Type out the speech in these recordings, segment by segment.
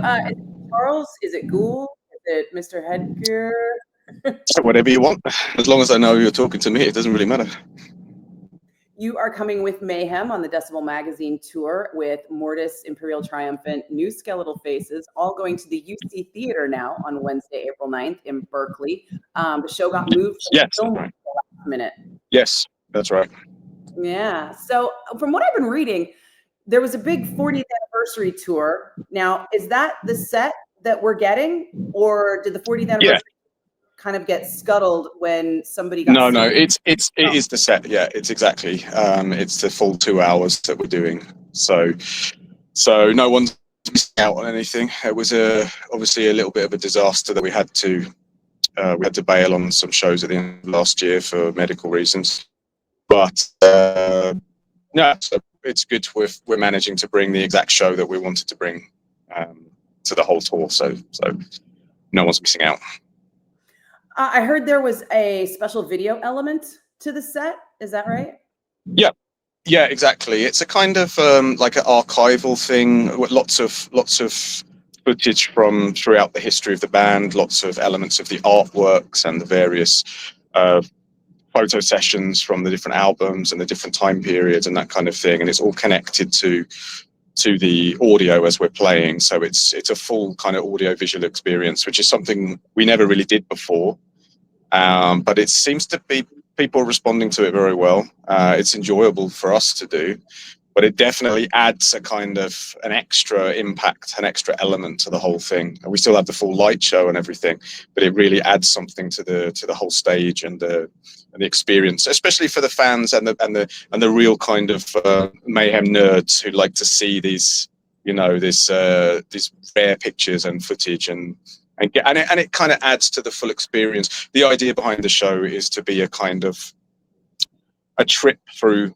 is it Charles? Is it Ghul? Is it Mr. Hedger? Whatever you want, as long as I know you're talking to me, it doesn't really matter. You are coming with Mayhem on the Decibel Magazine tour with Mortis, Imperial Triumphant, New Skeletal Faces, all going to the UC Theater now on Wednesday, April 9th in Berkeley. The show got moved from the film right. at the last minute. Yes, that's right. Yeah. So from what I've been reading, there was a big 40th anniversary tour. Now, is that the set that we're getting, or did the 40th anniversary kind of get scuttled when somebody got No, it is the set. Yeah, it's exactly. It's the full 2 hours that we're doing. So no one's missing out on anything. It was obviously a little bit of a disaster that we had to bail on some shows at the end of last year for medical reasons. But no, so it's good. We're managing to bring the exact show that we wanted to bring to the whole tour. So no one's missing out. I heard there was a special video element to the set. Is that right? Yeah, exactly. It's a kind of like an archival thing with lots of footage from throughout the history of the band, lots of elements of the artworks and the various photo sessions from the different albums and the different time periods and that kind of thing. And it's all connected to the audio as we're playing. So it's a full kind of audio visual experience, which is something we never really did before. But it seems to be people responding to it very well. It's enjoyable for us to do, but it definitely adds a kind of an extra impact, an extra element to the whole thing. And we still have the full light show and everything, but it really adds something to the whole stage and the experience, especially for the fans and the real kind of Mayhem nerds who like to see these, these rare pictures and footage and it kind of adds to the full experience. The idea behind the show is to be a kind of a trip through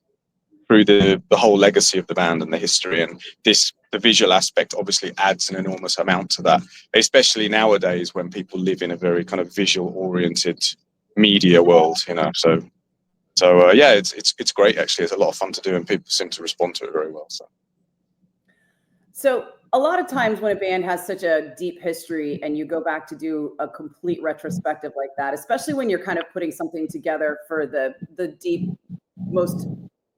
the whole legacy of the band and the history, and the visual aspect obviously adds an enormous amount to that, especially nowadays when people live in a very kind of visual oriented media world, so yeah, it's great actually. It's a lot of fun to do and people seem to respond to it very well. So a lot of times when a band has such a deep history and you go back to do a complete retrospective like that, especially when you're kind of putting something together for the deep, most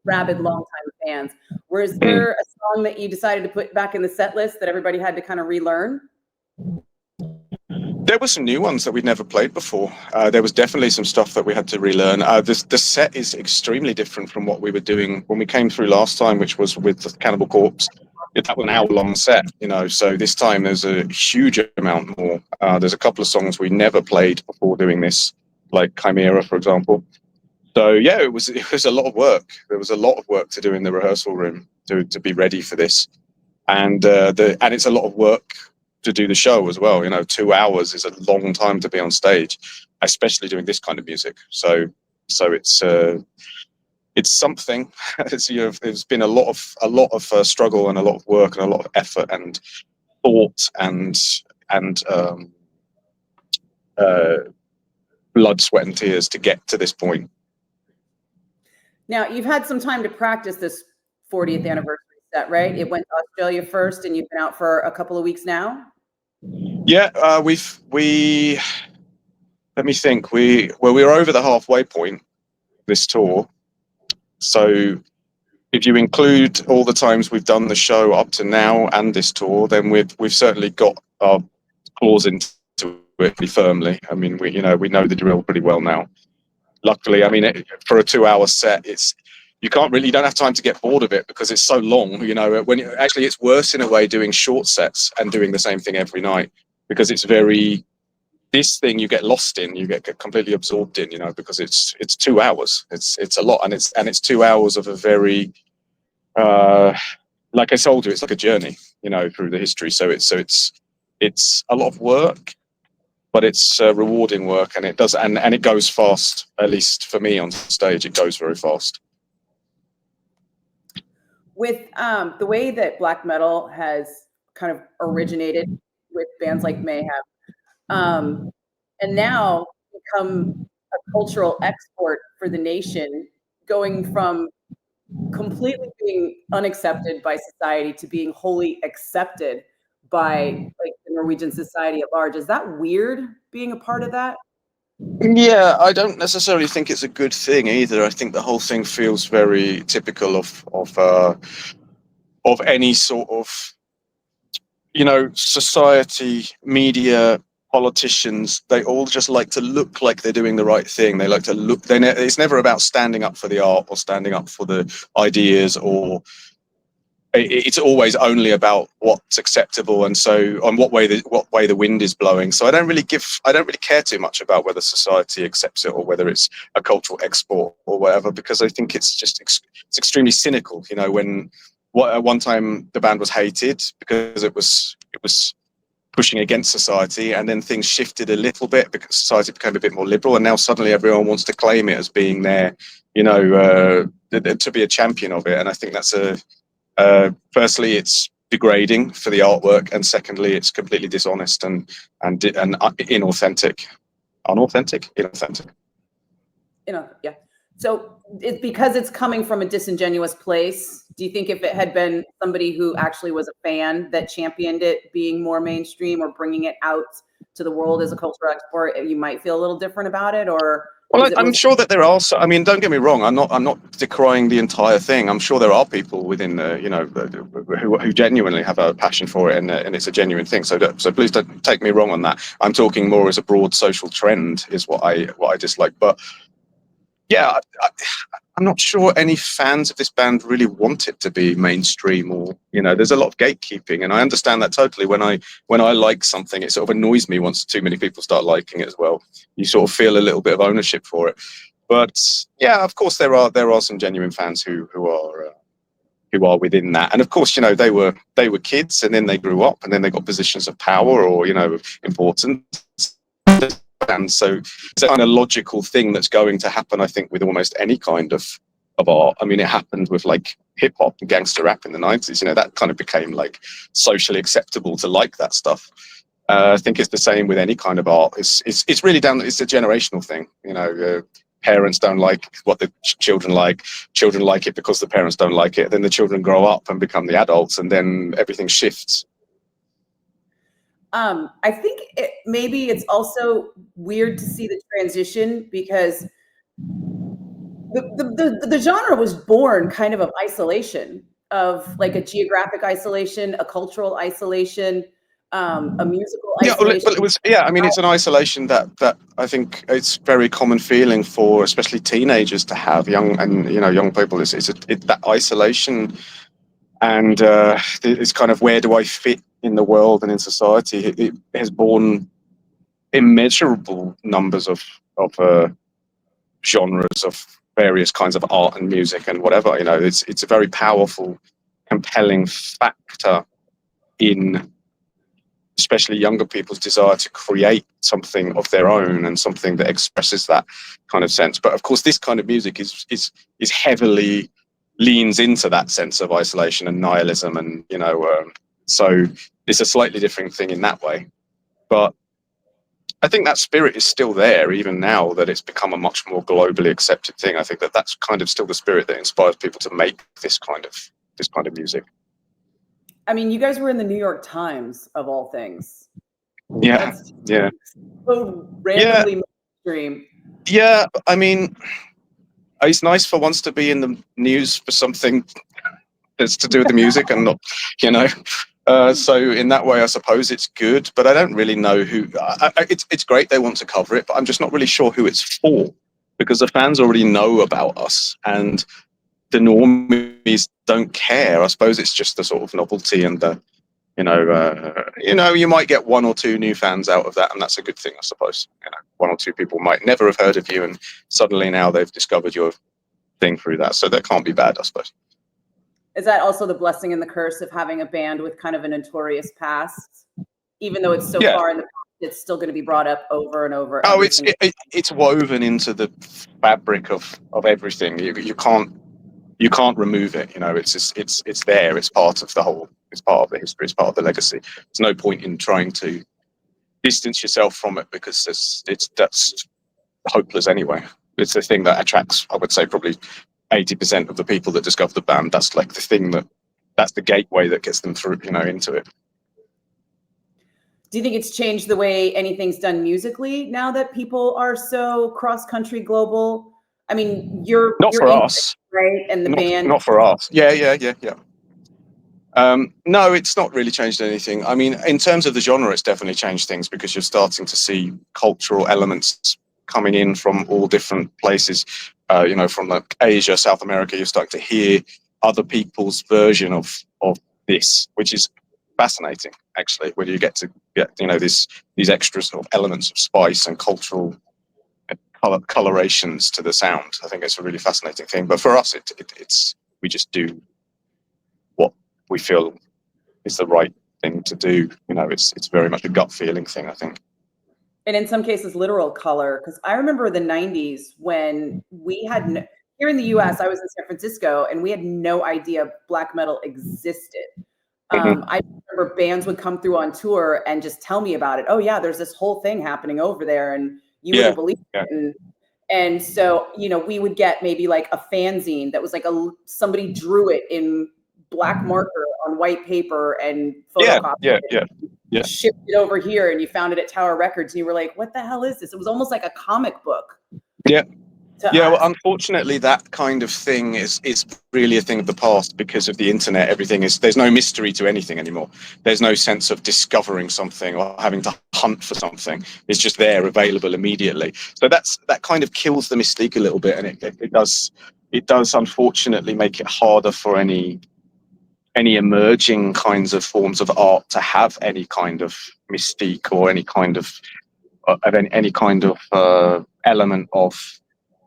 rabid, longtime fans, was there a song that you decided to put back in the set list that everybody had to kind of relearn? There were some new ones that we'd never played before. There was definitely some stuff that we had to relearn. The set is extremely different from what we were doing when we came through last time, which was with the Cannibal Corpse. That was an hour-long set, so this time there's a huge amount more. There's a couple of songs we never played before doing this, like Chimera, for example. So yeah, it was a lot of work. There was a lot of work to do in the rehearsal room to be ready for this, and it's a lot of work to do the show as well. 2 hours is a long time to be on stage, especially doing this kind of music. So it's something. There's been a lot of struggle and a lot of work and a lot of effort and thought and blood, sweat, and tears to get to this point. Now, you've had some time to practice this 40th anniversary set, right? It went to Australia first, and you've been out for a couple of weeks now. Yeah, let me think. We were over the halfway point this tour. So if you include all the times we've done the show up to now and this tour, then we've certainly got our claws into it pretty firmly. I mean, we know the drill pretty well now. Luckily, I mean, for a 2 hour set, you don't have time to get bored of it because it's so long. Actually it's worse in a way doing short sets and doing the same thing every night, because it's this thing you get lost in, you get completely absorbed in, because it's 2 hours. It's a lot, and it's 2 hours of a very, like I told you, it's like a journey, through the history. So it's a lot of work, but it's rewarding work, and it does, and it goes fast. At least for me on stage, it goes very fast. With the way that black metal has kind of originated with bands like Mayhem, and now become a cultural export for the nation, going from completely being unaccepted by society to being wholly accepted by like the Norwegian society at large. Is that weird being a part of that? Yeah, I don't necessarily think it's a good thing either. I think the whole thing feels very typical of any sort of, society, media, politicians. They all just like to look like they're doing the right thing. They like to look. It's never about standing up for the art or standing up for the ideas, or it's always only about what's acceptable, and so on what way the wind is blowing. So I don't really care too much about whether society accepts it or whether it's a cultural export or whatever, because I think it's just it's extremely cynical. When at one time the band was hated because it was pushing against society, and then things shifted a little bit because society became a bit more liberal, and now suddenly everyone wants to claim it as being there, to be a champion of it. And I think that's firstly, it's degrading for the artwork, and secondly, it's completely dishonest and inauthentic. Inauthentic. Yeah. So it's because it's coming from a disingenuous place. Do you think if it had been somebody who actually was a fan that championed it being more mainstream or bringing it out to the world as a cultural export, you might feel a little different about it? Or well, I'm sure that there are. I mean, don't get me wrong. I'm not decrying the entire thing. I'm sure there are people within who genuinely have a passion for it, and it's a genuine thing. So please don't take me wrong on that. I'm talking more as a broad social trend is what I dislike. But yeah, I'm not sure any fans of this band really want it to be mainstream, or there's a lot of gatekeeping, and I understand that totally. When I like something, it sort of annoys me once too many people start liking it as well. You sort of feel a little bit of ownership for it. But yeah, of course there are some genuine fans who are within that, and of course they were kids, and then they grew up, and then they got positions of power or importance. And so it's a kind of logical thing that's going to happen, I think, with almost any kind of art. I mean, it happened with like hip hop and gangster rap in the 90s. That kind of became like socially acceptable to like that stuff. I think it's the same with any kind of art. It's really it's a generational thing. Parents don't like what the children like. Children like it because the parents don't like it. Then the children grow up and become the adults, and then everything shifts. I think maybe it's also weird to see the transition because the genre was born kind of isolation, of like a geographic isolation, a cultural isolation, a musical isolation. Well, it was. Yeah, I mean, it's an isolation that I think it's very common feeling for, especially teenagers, to have young people. It's that isolation, and it's kind of, where do I fit in the world and in society? It has borne immeasurable numbers of genres of various kinds of art and music and whatever. It's a very powerful, compelling factor in especially younger people's desire to create something of their own and something that expresses that kind of sense. But of course, this kind of music is heavily leans into that sense of isolation and nihilism, and so it's a slightly different thing in that way. But I think that spirit is still there, even now that it's become a much more globally accepted thing. I think that's kind of still the spirit that inspires people to make this kind of music. I mean, you guys were in the New York Times, of all things. Yeah, yeah. So randomly mainstream. Yeah, I mean, it's nice for once to be in the news for something that's to do with the music and not, so in that way, I suppose it's good. But I don't really know who. It's great they want to cover it, but I'm just not really sure who it's for, because the fans already know about us, and the normies don't care. I suppose it's just the sort of novelty and the, you might get one or two new fans out of that, and that's a good thing, I suppose. One or two people might never have heard of you, and suddenly now they've discovered your thing through that. So that can't be bad, I suppose. Is that also the blessing and the curse of having a band with kind of a notorious past? Even though it's so far in the past, it's still going to be brought up over and over. Oh, it's woven into the fabric of everything. You can't remove it. It's there. It's part of the whole. It's part of the history. It's part of the legacy. There's no point in trying to distance yourself from it, because that's hopeless anyway. It's the thing that attracts, I would say, probably 80% of the people that discover the band. That's like the thing that's the gateway that gets them through, into it. Do you think it's changed the way anything's done musically now that people are so cross-country global? I mean, you're for English, us, right? And the band. Not for us. Yeah. No, it's not really changed anything. I mean, in terms of the genre, it's definitely changed things because you're starting to see cultural elements coming in from all different places. From like Asia, South America, you're starting to hear other people's version of this, which is fascinating, actually, when you get these extra sort of elements of spice and cultural colorations to the sound. I think it's a really fascinating thing. But for us, it's we just do what we feel is the right thing to do. It's very much a gut feeling thing, I think. And in some cases, literal color. Because I remember the 90s when we had, here in the US, I was in San Francisco, and we had no idea black metal existed. I remember bands would come through on tour and just tell me about it. Oh yeah, there's this whole thing happening over there, and you wouldn't believe it. And so, we would get maybe like a fanzine that was like somebody drew it in black marker on white paper and photocopied it, shipped it over here, and you found it at Tower Records, and you were like, what the hell is this? It was almost like a comic book. Well, unfortunately, that kind of thing is really a thing of the past because of the internet. There's no mystery to anything anymore. There's no sense of discovering something or having to hunt for something. It's just there, available immediately. So that kind of kills the mystique a little bit, and it does unfortunately make it harder for any emerging kinds of forms of art to have any kind of mystique or any kind of element of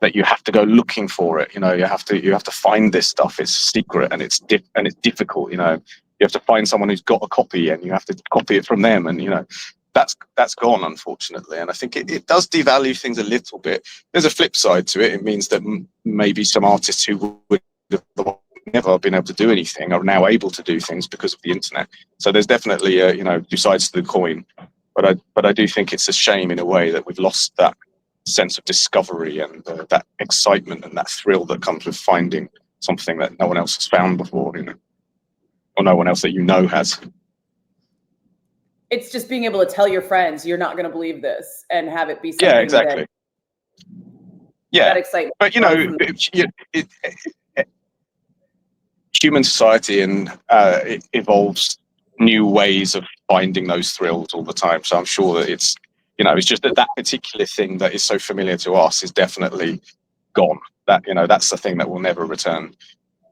that you have to go looking for it. You have to find this stuff. It's secret and it's difficult. You have to find someone who's got a copy, and you have to copy it from them. And that's gone, unfortunately. And I think it does devalue things a little bit. There's a flip side to it. It means that maybe some artists who would have never been able to do anything are now able to do things because of the internet. So there's definitely two sides to the coin. But I do think it's a shame in a way that we've lost that sense of discovery and that excitement and that thrill that comes with finding something that no one else has found before, or no one else that has. It's just being able to tell your friends, you're not going to believe this, and have it be something. Yeah, exactly. That excitement. But human society and it evolves new ways of finding those thrills all the time. So I'm sure that it's just that particular thing that is so familiar to us is definitely gone. That's the thing that will never return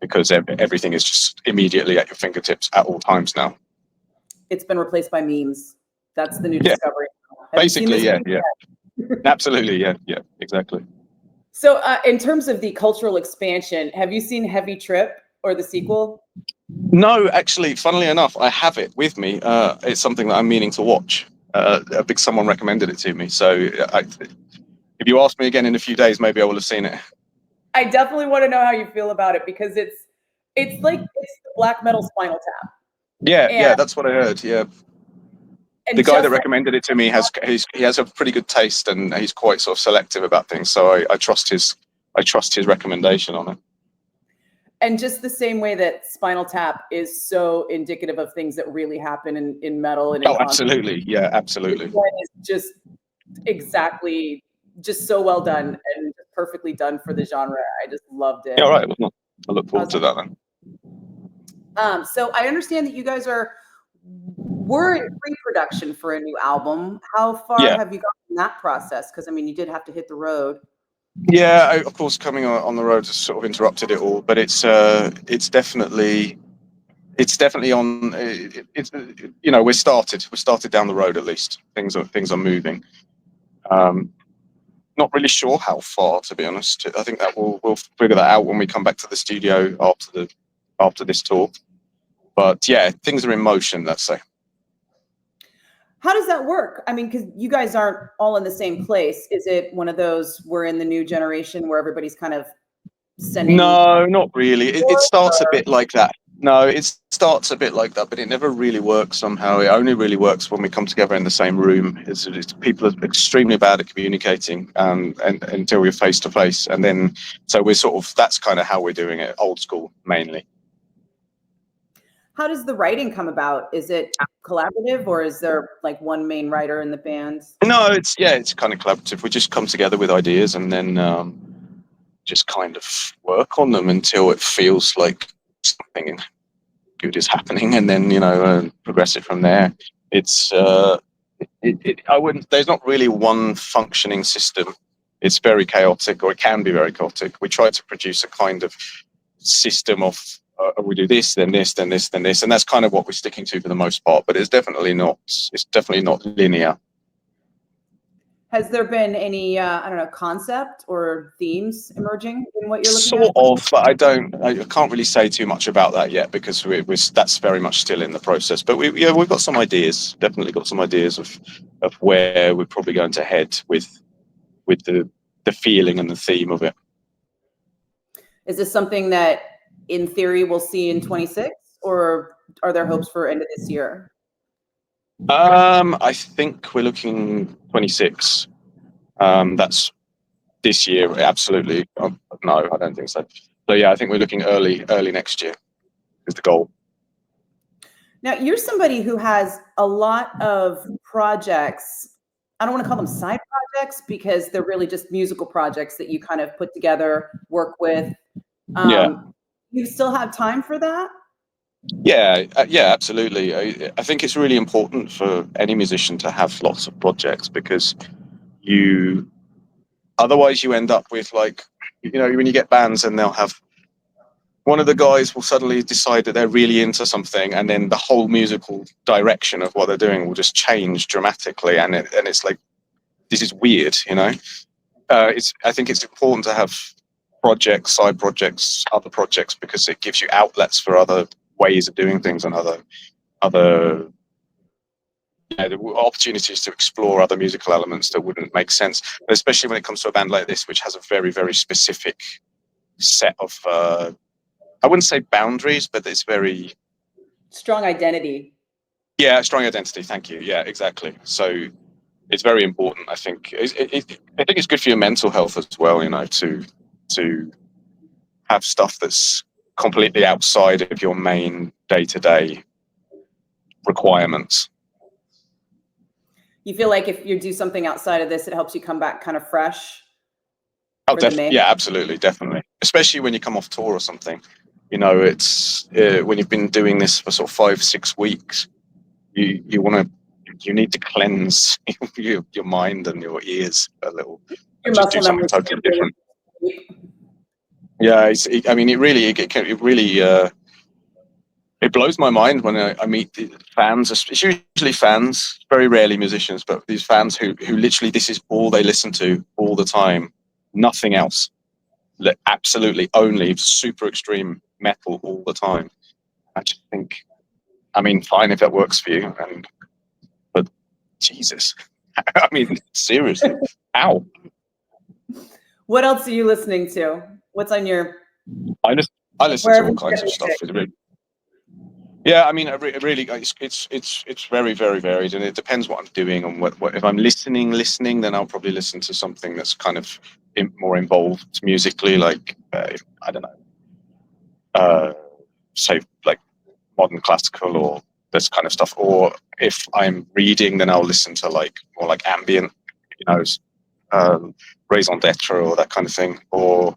because everything is just immediately at your fingertips at all times now. It's been replaced by memes. That's the new discovery. Basically, yeah. Absolutely, yeah, exactly. So in terms of the cultural expansion, have you seen Heavy Trip or the sequel? No, actually, funnily enough, I have it with me. It's something that I'm meaning to watch. Someone recommended it to me. So if you ask me again in a few days, maybe I will have seen it. I definitely want to know how you feel about it because it's the black metal Spinal Tap. Yeah, that's what I heard. Yeah. The guy that recommended it to me has a pretty good taste, and he's quite sort of selective about things. So I trust his recommendation on it. And just the same way that Spinal Tap is so indicative of things that really happen in metal. And absolutely. Yeah, absolutely. It's just exactly, just so well done and perfectly done for the genre. I just loved it. Yeah, all right. Well, I look forward to that then. So I understand that you guys were in pre-production for a new album. How far have you gotten in that process? Because you did have to hit the road. Yeah, of course, coming on the road has sort of interrupted it all, but it's definitely on. We're started down the road at least. Things are moving. Not really sure how far, to be honest. I think that we'll figure that out when we come back to the studio after this tour. But yeah, things are in motion, let's say. How does that work? Because you guys aren't all in the same place. Is it one of those, we're in the new generation where everybody's kind of sending? No, not really. It starts a bit like that. No, it starts a bit like that, but it never really works somehow. It only really works when we come together in the same room. People are extremely bad at communicating and until we're face to face. And then, so we're that's kind of how we're doing it, old school mainly. How does the writing come about? Is it collaborative, or is there like one main writer in the band? No, it's kind of collaborative. We just come together with ideas and then just kind of work on them until it feels like something good is happening, and then progress it from there. It's I wouldn't. There's not really one functioning system. It's very chaotic, or it can be very chaotic. We try to produce a kind of system of we do this, then this, then this, then this, and that's kind of what we're sticking to for the most part. But it's definitely not. It's definitely not linear. Has there been any I don't know, concept or themes emerging in what you're looking Sort at? of, but I can't really say too much about that yet because that's very much still in the process. But we've got some ideas. Definitely got some ideas of where we're probably going to head with the feeling and the theme of it. Is this something that, in theory, we'll see in 26, or are there hopes for end of this year? I think we're looking 26. That's this year, absolutely. No, I don't think so. So yeah, I think we're looking early next year is the goal. Now, you're somebody who has a lot of projects. I don't want to call them side projects because they're really just musical projects that you kind of put together, work with. You still have time for that? Yeah, absolutely. I think it's really important for any musician to have lots of projects because otherwise you end up with like, when you get bands and they'll have one of the guys will suddenly decide that they're really into something, and then the whole musical direction of what they're doing will just change dramatically, and it's like, this is weird, I think it's important to have projects, side projects, other projects, because it gives you outlets for other ways of doing things and other opportunities to explore other musical elements that wouldn't make sense, especially when it comes to a band like this, which has a very, very specific set of I wouldn't say boundaries, but it's very strong identity. Yeah, strong identity. Thank you. Yeah, exactly. So it's very important. I think I think it's good for your mental health as well. To have stuff that's completely outside of your main day-to-day requirements. You feel like if you do something outside of this, it helps you come back kind of fresh? Oh, definitely. Yeah, absolutely, definitely. Especially when you come off tour or something. It's when you've been doing this for sort of 5-6 weeks, you need to cleanse your mind and your ears a little. Your just do something totally different. Yeah, it blows my mind when I meet the fans. It's usually fans, very rarely musicians, but these fans who literally this is all they listen to all the time, nothing else. Absolutely only super extreme metal all the time. I just think, fine if that works for you, but Jesus, seriously, how? What else are you listening to? What's on your? I listen to all kinds of stuff. Yeah, really, it's very, very varied, and it depends what I'm doing. And what if I'm listening, then I'll probably listen to something that's kind of more involved musically, like I don't know, say like modern classical or this kind of stuff. Or if I'm reading, then I'll listen to more like ambient, raison d'etre or that kind of thing. Or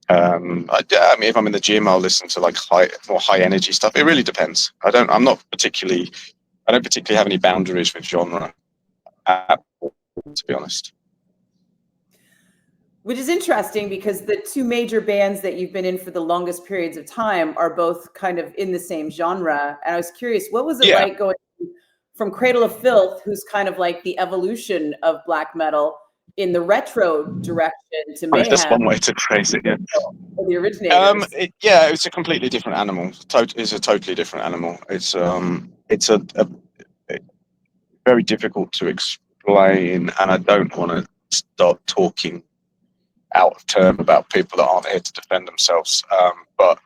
if I'm in the gym, I'll listen to more high energy stuff. It really depends. I don't particularly have any boundaries with genre at all, to be honest. Which is interesting because the two major bands that you've been in for the longest periods of time are both kind of in the same genre. And I was curious, what was it like going from Cradle of Filth, who's kind of like the evolution of black metal, in the retro direction to Mayhem? That's one way to phrase it, yeah. The originators. It's a completely different animal. It's a totally different animal. It's a very difficult to explain, and I don't want to start talking out of term about people that aren't here to defend themselves. But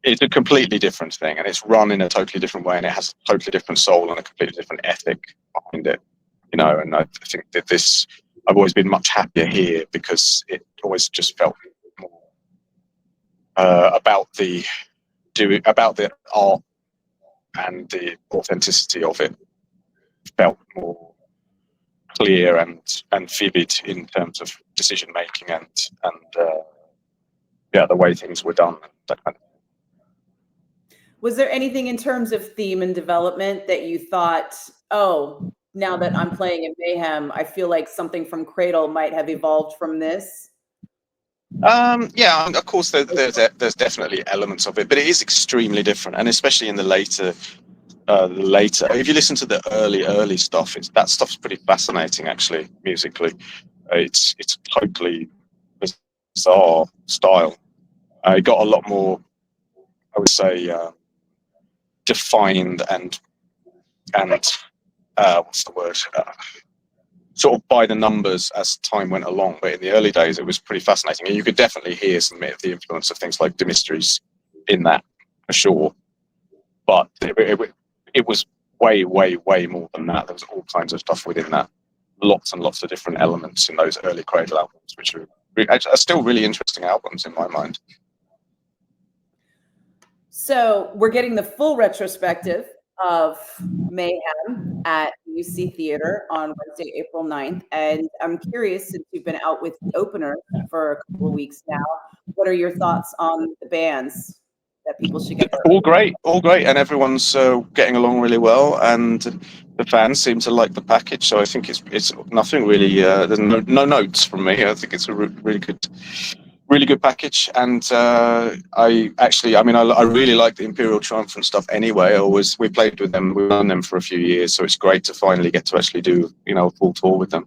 it's a completely different thing, and it's run in a totally different way, and it has a totally different soul and a completely different ethic behind it. And I think that I've always been much happier here because it always just felt more about the art and the authenticity of it felt more clear and vivid in terms of decision making and the way things were done. That kind of. Was there anything in terms of theme and development that you thought, oh, now that I'm playing in Mayhem, I feel like something from Cradle might have evolved from this? Yeah, of course, there's definitely elements of it, but it is extremely different, and especially in the later. If you listen to the early stuff, that stuff's pretty fascinating, actually, musically. It's totally bizarre style. It got a lot more, I would say, defined and what's the word? Sort of by the numbers as time went along. But in the early days, it was pretty fascinating, and you could definitely hear some of the influence of things like Mysteries in that, for sure. But it was way more than that. There was all kinds of stuff within that. Lots and lots of different elements in those early Cradle albums, which are still really interesting albums in my mind. So we're getting the full retrospective of Mayhem at UC Theater on Wednesday, April 9th. And I'm curious, since you've been out with the opener for a couple of weeks now, what are your thoughts on the bands that people should get? All great, and everyone's getting along really well, and the fans seem to like the package. So I think it's nothing really. There's no notes from me. I think it's a really good package, and I really like the Imperial Triumphant stuff anyway. We played with them, we've done them for a few years, so it's great to finally get to actually do a full tour with them.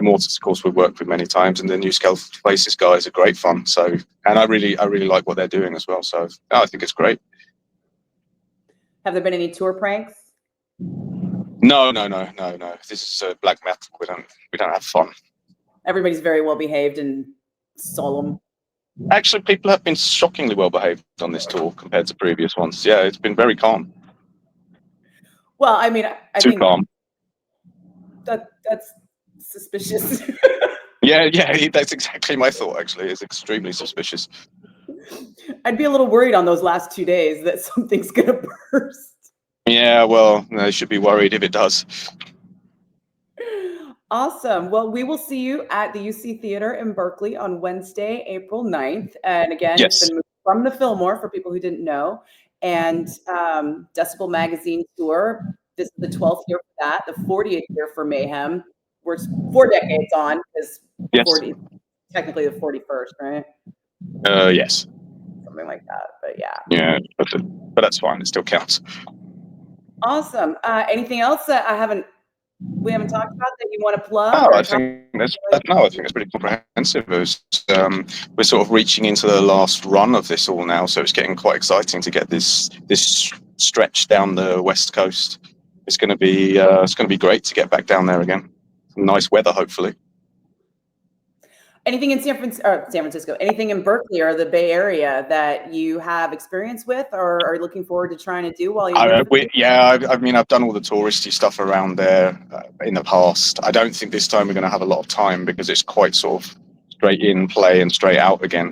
Mortis, of course, we've worked with many times, and the New Skeletal Faces guys are great fun. So, and I really like what they're doing as well. So, I think it's great. Have there been any tour pranks? No. This is black metal. We don't have fun. Everybody's very well behaved and solemn. Actually, people have been shockingly well behaved on this tour compared to previous ones. Yeah, it's been very calm. Well, I mean, I Too think calm. That's suspicious. Yeah, that's exactly my thought, actually. It's extremely suspicious. I'd be a little worried on those last 2 days that something's going to burst. Yeah, well, they should be worried if it does. Awesome. Well, we will see you at the UC Theater in Berkeley on Wednesday, April 9th. And again, Yes. It's been moved from the Fillmore for people who didn't know. And Decibel Magazine Tour. This is the 12th year for that, the 40th year for Mayhem. We're 4 decades on, because Yes. 40, technically the 41st, right? Yes. Something like that, but yeah. Yeah, but that's fine. It still counts. Awesome. Anything else that we haven't talked about that you want to plug? No, I think it's pretty comprehensive. We're sort of reaching into the last run of this all now, so it's getting quite exciting to get this stretch down the West Coast. It's going to be great to get back down there again. Nice weather, hopefully. Anything in San Francisco, anything in Berkeley or the Bay Area that you have experience with or are looking forward to trying to do while you're I've done all the touristy stuff around there in the past. I don't think this time we're going to have a lot of time because it's quite sort of straight in play and straight out again.